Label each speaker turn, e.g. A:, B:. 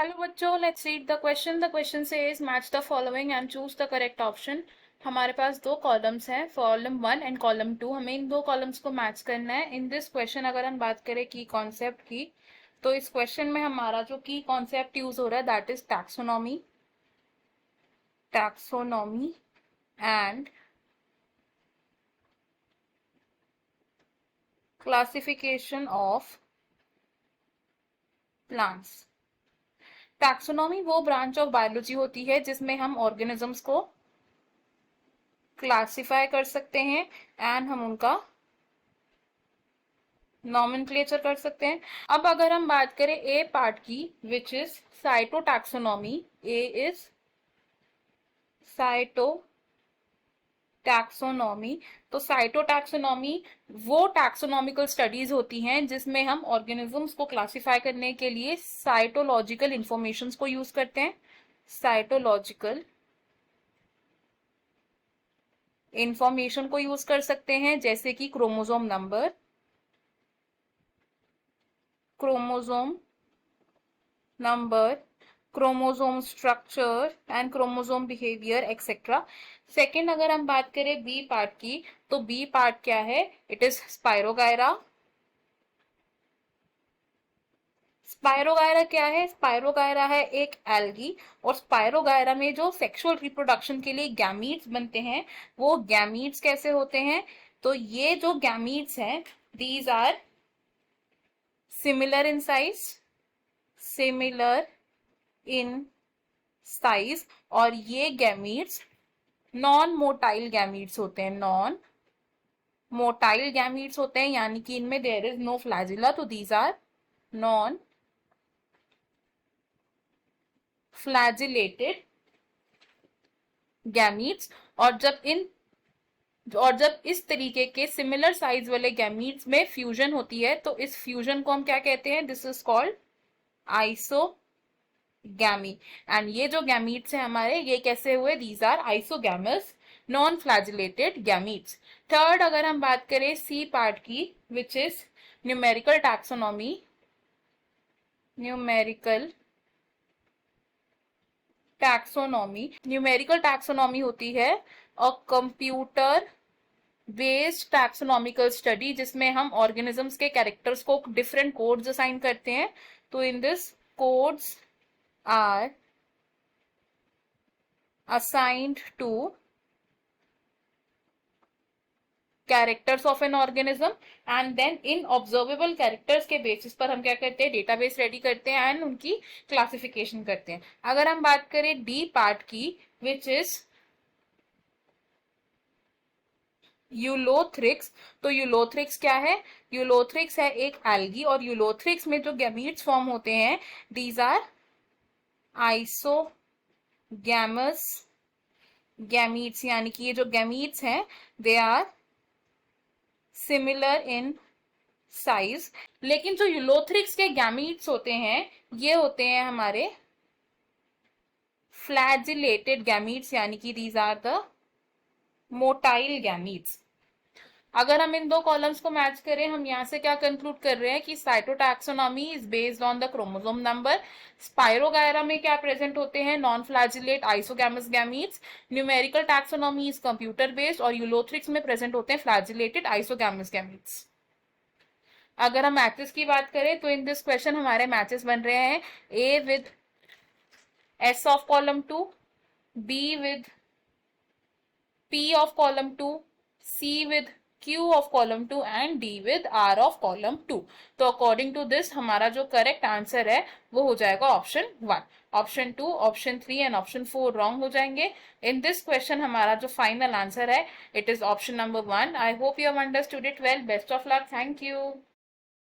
A: Hello बच्चों, let's read the question. The question says match the following and choose the correct option. हमारे पास दो columns हैं, column 1 and column 2. हमें इन दो columns को मैच करना है. इन दिस क्वेश्चन अगर हम बात करें की कॉन्सेप्ट की, तो इस क्वेश्चन में हमारा जो की कॉन्सेप्ट यूज हो रहा है that is taxonomy. Taxonomy and classification of plants. Taxonomy वो ब्रांच ऑफ बायोलॉजी होती है जिसमें हम ऑर्गेनिजम्स को क्लासिफाई कर सकते हैं एंड हम उनका नॉमेनक्लेचर कर सकते हैं. अब अगर हम बात करें ए पार्ट की, which is cytotaxonomy. A is cytotaxonomy. तो साइटोटैक्सोनॉमी वो टैक्सोनॉमिकल स्टडीज होती हैं जिसमें हम ऑर्गेनिजम्स को क्लासिफाई करने के लिए साइटोलॉजिकल इंफॉर्मेशन को यूज करते हैं. साइटोलॉजिकल इंफॉर्मेशन को यूज कर सकते हैं, जैसे कि chromosome number, chromosome number, chromosome structure and chromosome behaviour etcetera. Second अगर हम बात करें बी पार्ट की, तो बी पार्ट क्या है? It is spirogyra. स्पायरोगायरा क्या है? स्पायरोगायरा है एक एल्गी, और स्पायरोगायरा में जो सेक्सुअल रिप्रोडक्शन के लिए गैमीट्स बनते हैं, वो गैमीट्स कैसे होते हैं? तो ये जो गैमीट्स हैं, these are similar in size, similar in size, और ये गैमीट्स नॉन मोटाइल गैमीट्स होते हैं. नॉन मोटाइल गैमीट्स होते हैं, यानी कि इनमें देयर इज नो फ्लैजिला. तो these are non flagellated gametes. और जब इस तरीके के सिमिलर साइज वाले गैमीट्स में फ्यूजन होती है, तो इस फ्यूजन को हम क्या कहते हैं? This is called isogamy. And ये जो गैमीट्स हैं हमारे, ये कैसे हुए? These are isogamous non flagellated gametes. Third अगर हम बात करें सी पार्ट की, which is numerical taxonomy. Numerical taxonomy. Numerical taxonomy होती है a computer based taxonomical study, जिसमें हम ऑर्गेनिजम्स के कैरेक्टर्स को डिफरेंट कोड्स असाइन करते हैं. तो in this codes are assigned to characters of an organism, and then इन ऑब्जर्वेबल कैरेक्टर्स के बेसिस पर हम क्या करते हैं? डेटाबेस रेडी करते हैं एंड उनकी क्लासिफिकेशन करते हैं. अगर हम बात करें डी पार्ट की, विच इज यूलोथ्रिक्स. तो यूलोथ्रिक्स क्या है? यूलोथ्रिक्स है एक एल्गी, और यूलोथ्रिक्स में जो गैमीट्स फॉर्म होते हैं, दीज आर आइसोगैमस गैमीट्स. यानी कि ये जो गैमीट्स हैं, they are similar in size. लेकिन जो यूलोथ्रिक्स के गैमीट्स होते हैं, ये होते हैं हमारे फ्लैजिलेटेड गैमीट्स, यानी कि these are the motile gametes. अगर हम इन दो कॉलम्स को मैच करें, हम यहां से क्या कंक्लूड कर रहे हैं कि cytotaxonomy is based on the chromosome number. Spirogyra में क्या प्रेजेंट होते हैं? Non flagellate isogamous gametes. Numerical taxonomy is computer based, और यूलोथ्रिक्स में प्रेजेंट होते हैं फ्लैजिलेटेड आइसोगैमस गैमीट्स. अगर हम मैचेस की बात करें, तो इन दिस क्वेश्चन हमारे मैचेस बन रहे हैं A with S of column 2, B with P of column 2, C with Q of column 2 and D with R of column 2. तो अकॉर्डिंग टू दिस हमारा जो करेक्ट आंसर है वो हो जाएगा option 1. Option 2, option 3 and option 4 wrong हो जाएंगे. इन this question हमारा जो फाइनल आंसर है, it is option number 1. I hope you have understood it well. Best of luck. Thank you.